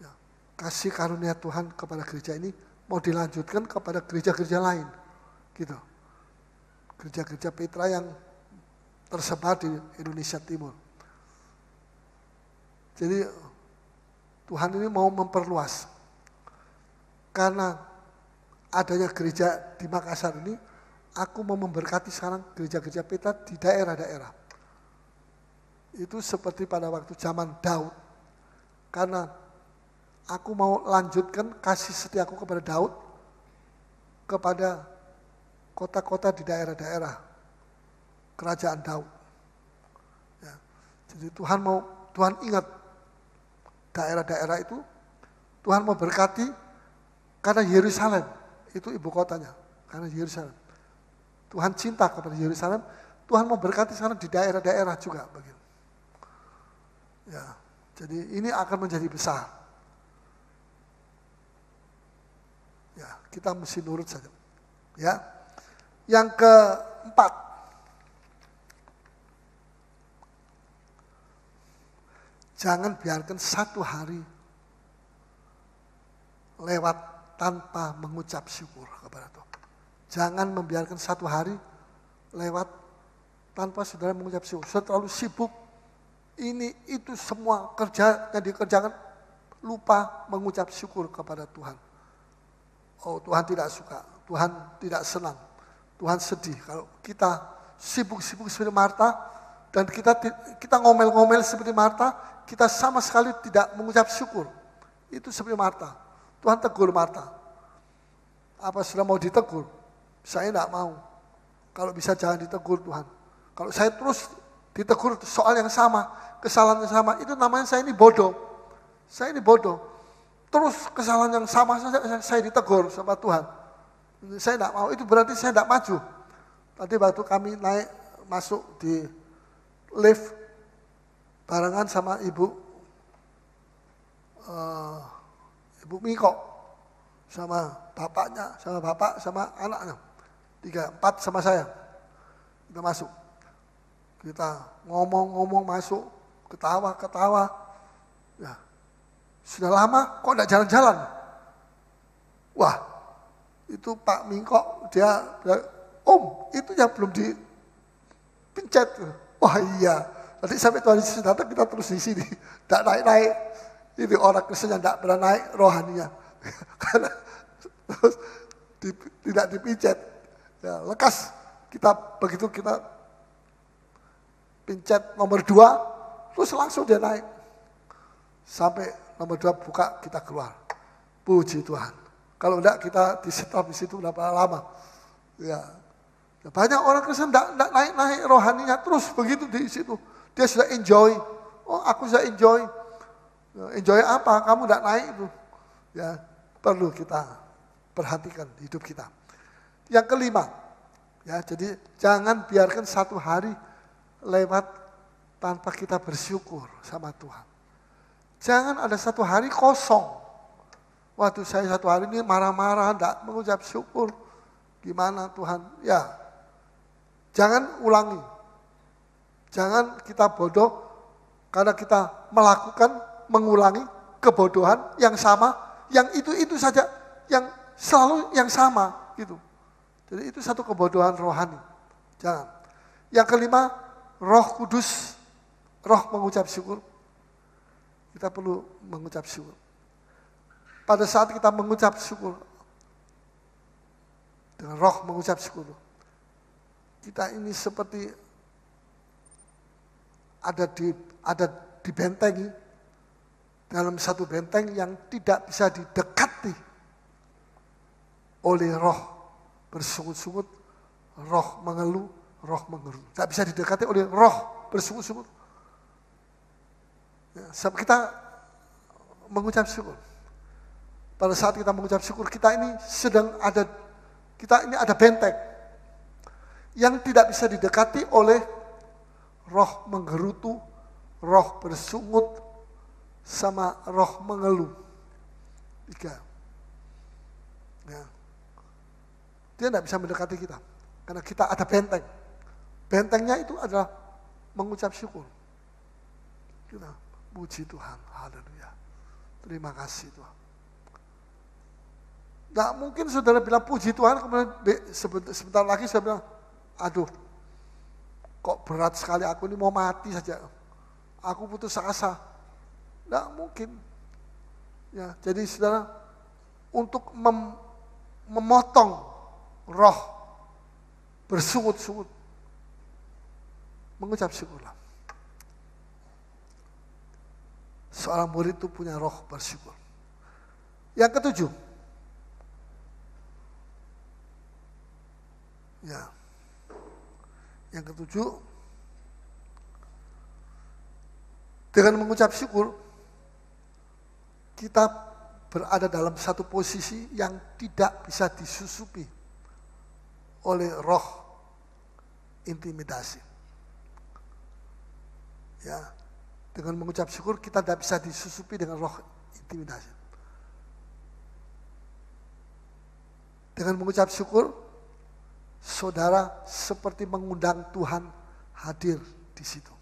Ya. Kasih karunia Tuhan kepada gereja ini mau dilanjutkan kepada gereja-gereja lain, gitu. Gereja-gereja Petra yang tersebar di Indonesia Timur. Jadi Tuhan ini mau memperluas. Karena adanya gereja di Makassar ini, aku mau memberkati sekarang gereja-gereja Petra di daerah-daerah. Itu seperti pada waktu zaman Daud. Karena aku mau lanjutkan kasih setiaku kepada Daud, kepada kota-kota di daerah-daerah kerajaan Daud. Ya. Jadi Tuhan ingat daerah-daerah itu, Tuhan mau berkati karena Yerusalem itu ibu kotanya, karena Yerusalem. Tuhan cinta kepada Yerusalem, Tuhan mau berkati sekarang di daerah-daerah juga begitu. Ya, jadi ini akan menjadi besar. Ya, kita mesti nurut saja. Ya. Yang keempat, jangan biarkan satu hari lewat tanpa mengucap syukur kepada Tuhan. Jangan membiarkan satu hari lewat tanpa saudara mengucap syukur. Saudara terlalu sibuk, ini itu semua kerja yang dikerjakan, lupa mengucap syukur kepada Tuhan. Oh, Tuhan tidak suka, Tuhan tidak senang, Tuhan sedih kalau kita sibuk-sibuk seperti Marta dan kita ngomel-ngomel seperti Marta, kita sama sekali tidak mengucap syukur. Itu seperti Marta. Tuhan tegur Marta. Apa sudah mau ditegur? Saya tidak mau. Kalau bisa jangan ditegur Tuhan. Kalau saya terus ditegur soal yang sama, kesalahan yang sama, itu namanya saya ini bodoh. Saya ini bodoh. Terus kesalahan yang sama saja saya ditegur sama Tuhan. Saya tidak mau, itu berarti saya tidak maju. Tadi waktu kami masuk di lift barengan sama Ibu Miko, sama bapaknya, sama bapak, sama anaknya. 3, 4 sama saya. Kita masuk. Kita ngomong-ngomong masuk, ketawa-ketawa. Ya. Sudah lama kok enggak jalan-jalan? Wah, itu Pak Mingkok dia bilang, Om, itu yang belum dipencet. Wah iya, nanti sampai Tuhan Yesus datang kita terus di sini. Tidak naik-naik. Ini orang Kristen yang tidak pernah naik rohaninya. Karena terus tidak dipencet. Ya, lekas kita begitu kita pencet nomor 2, terus langsung dia naik. Sampai nomor 2 buka, kita keluar. Puji Tuhan. Kalau enggak kita di stop di situ berapa lama. Ya. Banyak orang Kristen enggak naik-naik rohaninya terus begitu di situ. Dia sudah enjoy. Oh, aku sudah enjoy. Enjoy apa? Kamu enggak naik itu. Ya, perlu kita perhatikan hidup kita. Yang kelima, ya, jadi jangan biarkan satu hari lewat tanpa kita bersyukur sama Tuhan. Jangan ada satu hari kosong. Waktu saya satu hari ini marah-marah, enggak mengucap syukur. Gimana Tuhan? Ya, jangan ulangi. Jangan kita bodoh karena kita mengulangi kebodohan yang sama, yang itu saja, yang selalu yang sama gitu. Jadi itu satu kebodohan rohani. Jangan. Yang kelima, Roh Kudus, roh mengucap syukur. Kita perlu mengucap syukur. Pada saat kita mengucap syukur, dengan roh mengucap syukur, kita ini seperti ada dibentengi dalam satu benteng yang tidak bisa didekati oleh roh bersungut-sungut, roh mengeluh, roh mengeruh. Tidak bisa didekati oleh roh bersungut-sungut. Ya, sebab kita mengucap syukur. Pada saat kita mengucap syukur, kita ini ada benteng yang tidak bisa didekati oleh roh menggerutu, roh bersungut, sama roh mengeluh. 3. Ya. Dia tidak bisa mendekati kita, karena kita ada benteng. Bentengnya itu adalah mengucap syukur. Kita puji Tuhan, haleluya. Terima kasih Tuhan. Nggak mungkin saudara bilang puji Tuhan, kemudian sebentar lagi saya bilang, aduh, kok berat sekali aku ini mau mati saja. Aku putus asa. Nggak mungkin. Ya, jadi saudara, untuk memotong roh bersungut-sungut, mengucap syukurlah. Seorang murid itu punya roh bersyukur. Yang ketujuh, ya, yang ketujuh, dengan mengucap syukur, kita berada dalam satu posisi yang tidak bisa disusupi oleh roh intimidasi. Ya, dengan mengucap syukur kita tidak bisa disusupi dengan roh intimidasi. Dengan mengucap syukur, saudara seperti mengundang Tuhan hadir di situ.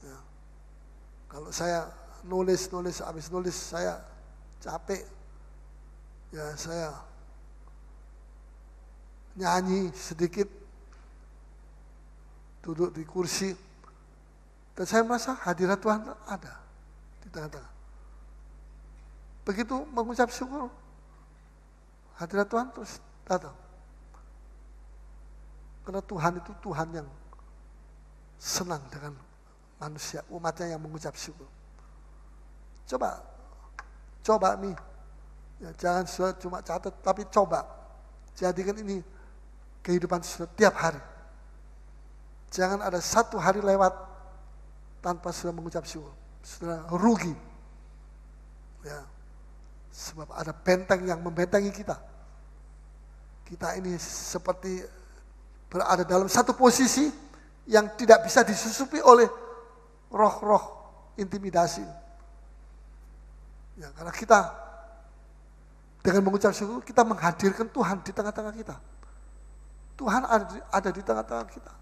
Ya. Kalau saya nulis, habis nulis saya capek, ya saya nyanyi sedikit, duduk di kursi, dan saya merasa hadirat Tuhan ada di tengah-tengah. Begitu mengucap syukur, hadirat Tuhan terus datang. Karena Tuhan itu Tuhan yang senang dengan manusia, umatnya yang mengucap syukur. Coba nih, ya, jangan cuma catat, tapi coba jadikan ini kehidupan setiap hari. Jangan ada satu hari lewat tanpa sudah mengucap syukur. Sudah rugi. Ya, sebab ada benteng yang membentengi kita. Kita ini seperti berada dalam satu posisi yang tidak bisa disusupi oleh roh-roh intimidasi. Ya, karena kita Dengan mengucap syukur kita menghadirkan Tuhan di tengah-tengah kita. Tuhan ada di tengah-tengah kita.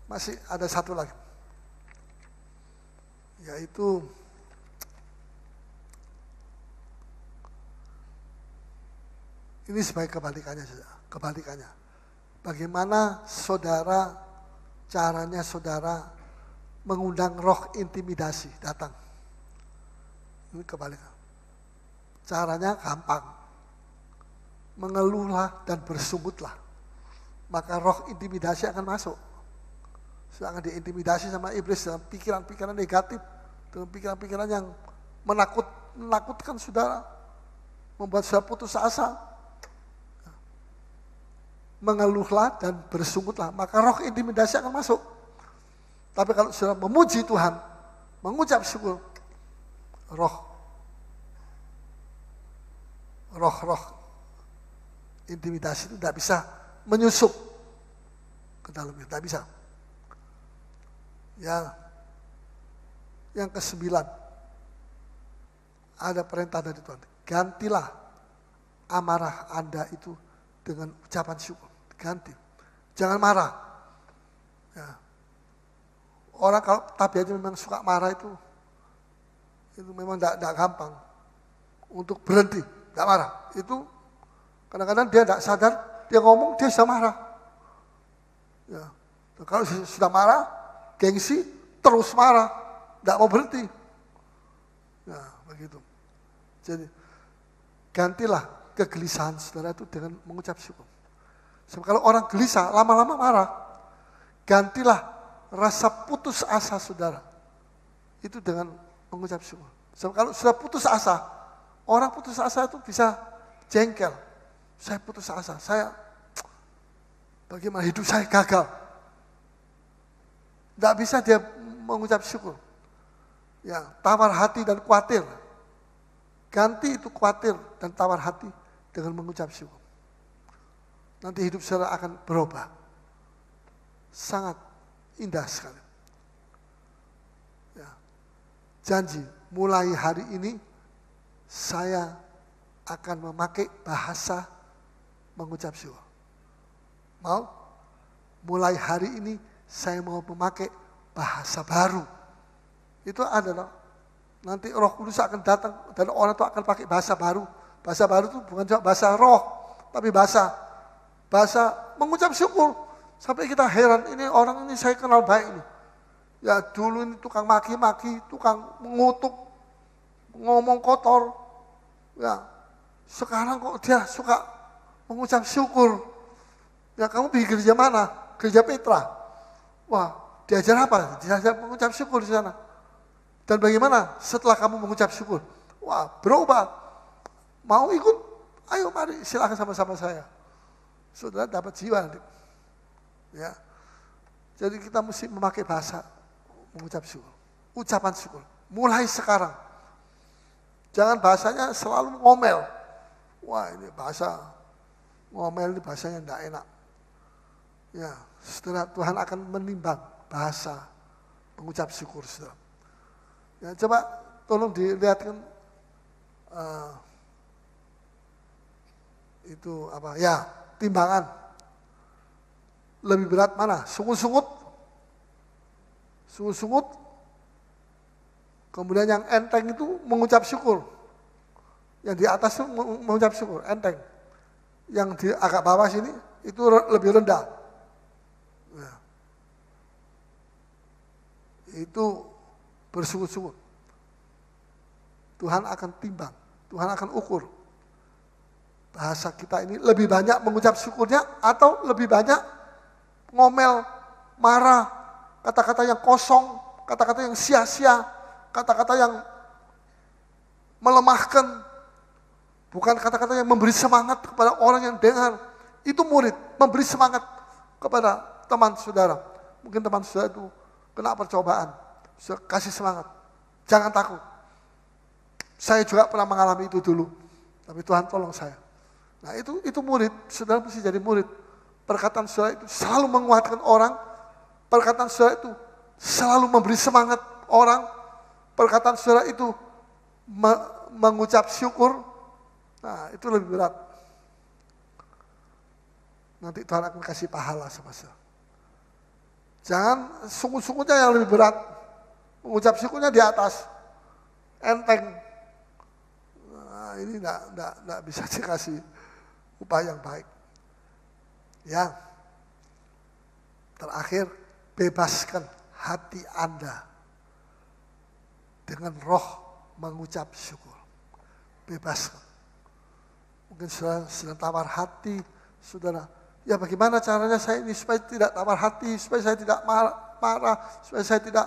Masih ada satu lagi. Yaitu ini sebagai kebalikannya saja. Kebalikannya. Bagaimana caranya saudara mengundang roh intimidasi datang. Ini kebalikan. Caranya gampang. Mengeluhlah dan bersungutlah. Maka roh intimidasi akan masuk. Akan diintimidasi sama iblis dalam pikiran-pikiran negatif. Dengan pikiran-pikiran yang menakutkan saudara. Membuat saudara putus asa. Mengeluhlah dan bersungutlah. Maka roh intimidasi akan masuk. Tapi kalau saudara memuji Tuhan, mengucap syukur, roh intimidasi itu tidak bisa menyusup ke dalamnya, tidak bisa. Ya, yang ke-9, ada perintah dari Tuhan. Gantilah amarah Anda itu dengan ucapan syukur. Ganti, jangan marah. Ya. Orang kalau tabiatnya memang suka marah itu memang tidak gampang untuk berhenti, tidak marah. Itu kadang-kadang dia tidak sadar, dia ngomong dia sudah marah. Ya. Kalau sudah marah, gengsi terus marah, tidak mau berhenti. Ya, begitu. Jadi gantilah kegelisahan saudara itu dengan mengucap syukur. Sebab kalau orang gelisah lama-lama marah, gantilah rasa putus asa saudara itu dengan mengucap syukur. Sebab kalau sudah putus asa, orang putus asa itu bisa jengkel. Saya putus asa, bagaimana hidup saya gagal. Tidak bisa dia mengucap syukur. Ya, tawar hati dan khawatir. Ganti itu khawatir dan tawar hati dengan mengucap syukur. Nanti hidup saudara akan berubah. Sangat indah sekali. Ya. Janji, mulai hari ini saya akan memakai bahasa mengucap syukur. Mau? Mulai hari ini saya mau memakai bahasa baru. Itu adalah nanti Roh Kudus akan datang dan orang itu akan pakai bahasa baru. Bahasa baru itu bukan cuma bahasa roh, tapi bahasa mengucap syukur. Sampai kita heran, ini orang ini saya kenal baik ini. Ya dulu ini tukang maki-maki, tukang mengutuk, ngomong kotor. Ya sekarang kok dia suka mengucap syukur. Ya kamu di gereja mana? Gereja Petra. Wah, diajar apa? Diajar mengucap syukur di sana. Dan bagaimana setelah kamu mengucap syukur? Wah, berubah. Mau ikut? Ayo mari, silakan sama-sama saya. Saudara dapat jiwa nanti. Ya. Jadi kita mesti memakai bahasa mengucap syukur. Ucapan syukur. Mulai sekarang. Jangan bahasanya selalu ngomel. Wah, ini bahasa ngomel, ini bahasanya tidak enak. Ya, saudara, Tuhan akan menimbang bahasa mengucap syukur, saudara. Ya, coba tolong dilihatkan itu apa? Ya, timbangan. Lebih berat mana? Sungut-sungut. Sungut-sungut. Kemudian yang enteng itu mengucap syukur. Yang di atas itu mengucap syukur, enteng. Yang di agak bawah sini itu lebih rendah. Nah. Itu bersungut-sungut. Tuhan akan timbang, Tuhan akan ukur. Bahasa kita ini lebih banyak mengucap syukurnya atau lebih banyak ngomel, marah, kata-kata yang kosong, kata-kata yang sia-sia, kata-kata yang melemahkan, bukan kata-kata yang memberi semangat kepada orang yang dengar. Itu murid, memberi semangat kepada teman saudara. Mungkin teman saudara itu kena percobaan, kasih semangat, jangan takut. Saya juga pernah mengalami itu dulu, tapi Tuhan tolong saya. Nah itu murid, saudara mesti jadi murid. Perkataan saudara itu selalu menguatkan orang, perkataan saudara itu selalu memberi semangat orang, perkataan saudara itu mengucap syukur, nah itu lebih berat. Nanti Tuhan akan kasih pahala sama saudara. Jangan sungguh-sungguhnya yang lebih berat. Mengucap syukurnya di atas. Enteng. Nah, ini enggak bisa dikasih upah yang baik. Yang terakhir, bebaskan hati Anda dengan roh mengucap syukur. Bebaskan. Mungkin saudara sedang tawar hati, saudara. Ya bagaimana caranya saya ini supaya tidak tawar hati, supaya saya tidak marah, supaya saya tidak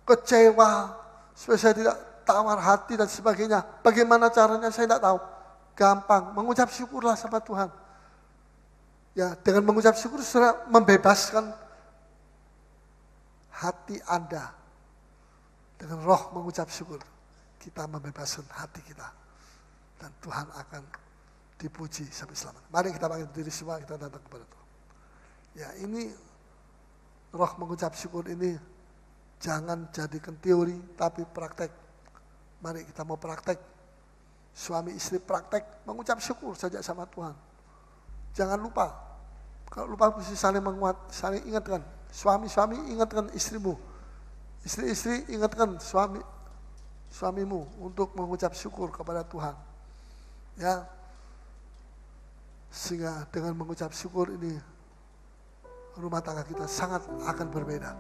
kecewa, supaya saya tidak tawar hati dan sebagainya. Bagaimana caranya saya tidak tahu. Gampang, mengucap syukurlah sama Tuhan. Ya, dengan mengucap syukur saudara membebaskan hati Anda. Dengan roh mengucap syukur, kita membebaskan hati kita. Dan Tuhan akan dipuji sampai selamat. Mari kita bangkit berdiri semua, kita datang kepada Tuhan. Ya, ini roh mengucap syukur ini jangan jadikan teori, tapi praktek. Mari kita mau praktek. Suami istri praktek mengucap syukur saja sama Tuhan. Jangan lupa. Kalau lupa mesti saling saling ingatkan. Suami-suami ingatkan istrimu. Istri-istri ingatkan suamimu untuk mengucap syukur kepada Tuhan. Ya. Sehingga dengan mengucap syukur ini rumah tangga kita sangat akan berbeda.